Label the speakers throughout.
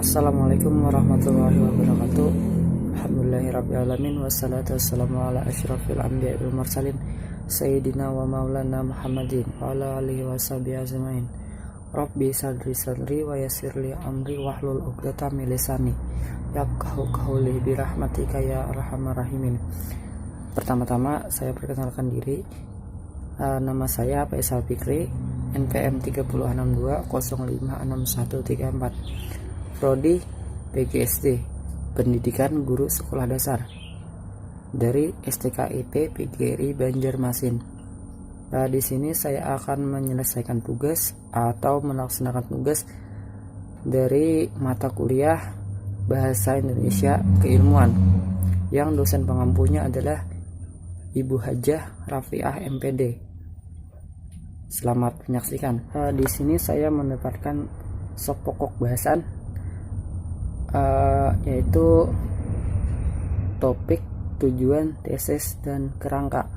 Speaker 1: Assalamualaikum warahmatullahi wabarakatuh. Alhamdulillahirrabbilalamin. Wassalatu wassalamu ala asyrafil anbiya wal mursalin Sayyidina wa maulana Muhammadin wa ala alihi wa sahbihi ajmain. Rabbi sadri wa yassirli amri wahlul 'uqdatam min lisani yafqahu qawli birahmatika ya arhamar rahimin. Pertama-tama saya perkenalkan diri. Nama saya Faisal Fikri, NPM 30620561134, Prodi PGSD, Pendidikan Guru Sekolah Dasar, dari STKIP PGRI Banjarmasin. Di sini saya akan menyelesaikan tugas atau melaksanakan tugas dari mata kuliah Bahasa Indonesia Keilmuan yang dosen pengampunya adalah Ibu Hajah Rafiah MPD. Selamat menyaksikan. Di sini saya mendapatkan pokok bahasan, yaitu topik, tujuan, tesis, dan kerangka.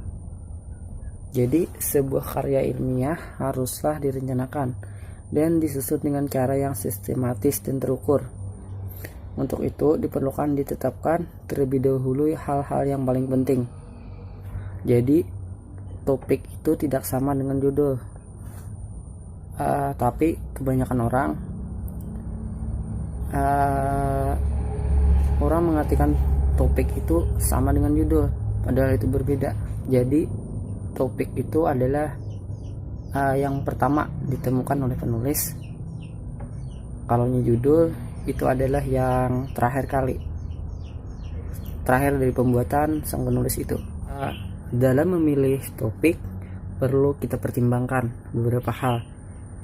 Speaker 1: Jadi sebuah karya ilmiah haruslah direncanakan dan disusun dengan cara yang sistematis dan terukur. Untuk itu diperlukan ditetapkan terlebih dahulu hal-hal yang paling penting. Jadi topik itu tidak sama dengan judul, tapi kebanyakan orang mengartikan topik itu sama dengan judul, padahal itu berbeda. Jadi topik itu adalah yang pertama ditemukan oleh penulis, kalau judul itu adalah yang terakhir dari pembuatan sang penulis itu. Dalam memilih topik perlu kita pertimbangkan beberapa hal,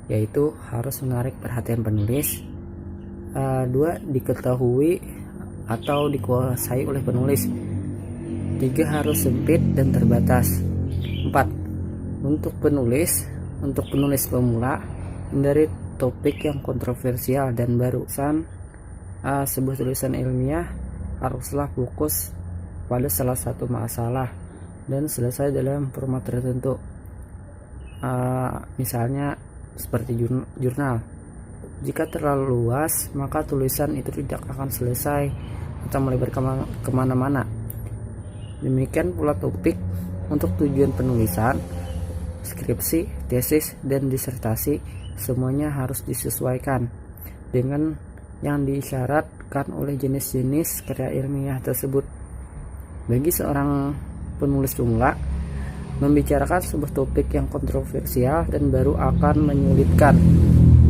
Speaker 1: yaitu harus menarik perhatian penulis, 2. diketahui atau dikuasai oleh penulis, 3. harus sempit dan terbatas, 4. untuk penulis pemula, hindari topik yang kontroversial dan baru. Sebuah tulisan ilmiah haruslah fokus pada salah satu masalah dan selesai dalam format tertentu. Misalnya seperti jurnal. Jika terlalu luas, maka tulisan itu tidak akan selesai atau melebar kemana-mana. Demikian pula topik untuk tujuan penulisan, skripsi, tesis, dan disertasi, semuanya harus disesuaikan dengan yang disyaratkan oleh jenis-jenis karya ilmiah tersebut. Bagi seorang penulis pemula, membicarakan sebuah topik yang kontroversial dan baru akan menyulitkan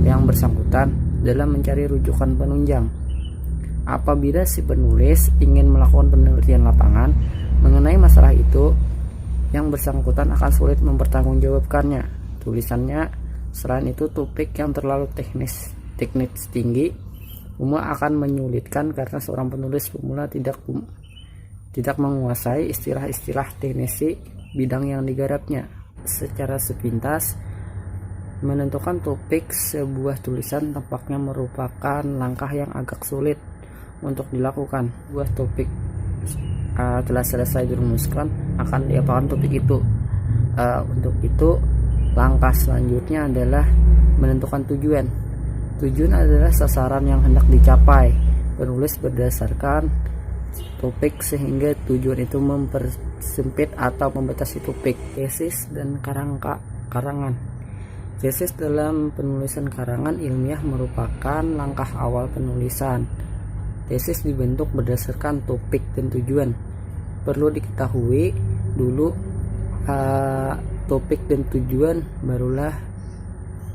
Speaker 1: yang bersangkutan dalam mencari rujukan penunjang. Apabila si penulis ingin melakukan penelitian lapangan mengenai masalah itu, yang bersangkutan akan sulit mempertanggungjawabkannya tulisannya. Selain itu, topik yang terlalu teknis tinggi umum akan menyulitkan karena seorang penulis pemula tidak menguasai istilah-istilah teknisi bidang yang digarapnya. Secara sepintas, menentukan topik sebuah tulisan tampaknya merupakan langkah yang agak sulit untuk dilakukan. Sebuah topik telah selesai dirumuskan, akan diapakan topik itu. Untuk itu, langkah selanjutnya adalah menentukan tujuan. Tujuan adalah sasaran yang hendak dicapai. Penulis berdasarkan topik sehingga tujuan itu mempersempit atau membatasi topik. Tesis dan karangan. Tesis dalam penulisan karangan ilmiah merupakan langkah awal penulisan. Tesis dibentuk berdasarkan topik dan tujuan. Perlu diketahui dulu topik dan tujuan, barulah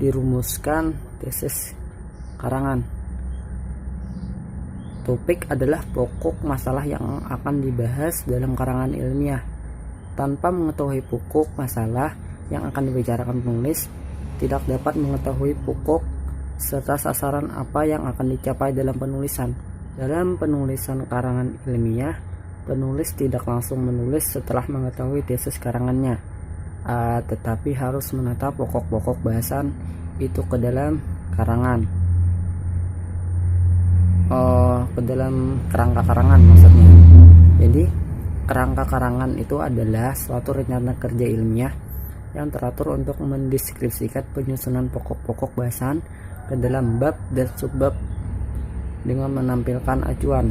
Speaker 1: dirumuskan tesis karangan. Topik adalah pokok masalah yang akan dibahas dalam karangan ilmiah. Tanpa mengetahui pokok masalah yang akan dibicarakan penulis, tidak dapat mengetahui pokok serta sasaran apa yang akan dicapai dalam penulisan. Dalam penulisan karangan ilmiah, penulis tidak langsung menulis setelah mengetahui tesis karangannya, tetapi harus menata pokok-pokok bahasan itu ke dalam karangan, ke dalam kerangka karangan maksudnya. Jadi kerangka karangan itu adalah suatu rencana kerja ilmiah yang teratur untuk mendeskripsikan penyusunan pokok-pokok bahasan ke dalam bab dan subbab dengan menampilkan acuan.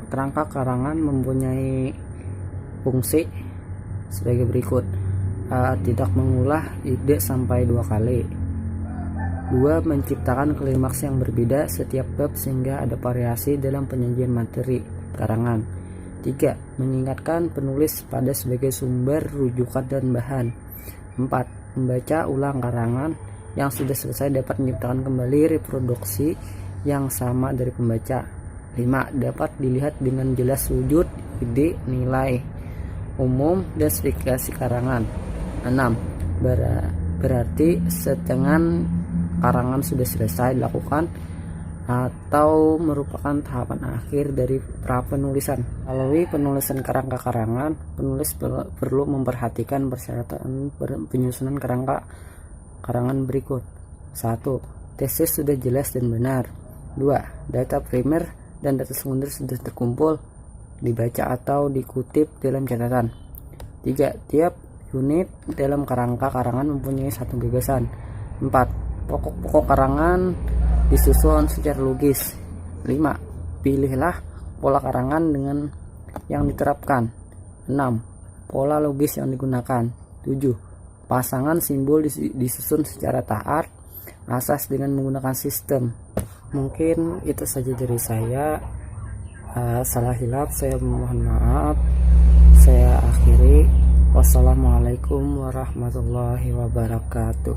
Speaker 1: Kerangka karangan mempunyai fungsi sebagai berikut. Tidak mengulah ide sampai 2 kali. 2. Menciptakan klimaks yang berbeda setiap bab sehingga ada variasi dalam penyajian materi karangan. 3. Mengingatkan penulis pada sebagai sumber rujukan dan bahan. 4. Membaca ulang karangan yang sudah selesai dapat menciptakan kembali reproduksi yang sama dari pembaca. 5. Dapat dilihat dengan jelas wujud, ide, nilai umum, dan spesifikasi karangan. 6. Berarti setengah karangan sudah selesai dilakukan atau merupakan tahapan akhir dari pra penulisan. Melalui penulisan kerangka karangan, penulis perlu memperhatikan persyaratan penyusunan kerangka karangan berikut. 1. Tesis sudah jelas dan benar. 2. Data primer dan data sekunder sudah terkumpul, dibaca atau dikutip dalam catatan. 3. Tiap unit dalam kerangka karangan mempunyai satu gagasan. 4. Pokok-pokok karangan disusun secara logis. 5. Pilihlah pola karangan dengan yang diterapkan. 6. Pola logis yang digunakan. 7. Pasangan simbol disusun secara taat asas dengan menggunakan sistem. Mungkin itu saja dari saya. Salah hilaf saya mohon maaf. Saya akhiri. Wassalamualaikum warahmatullahi wabarakatuh.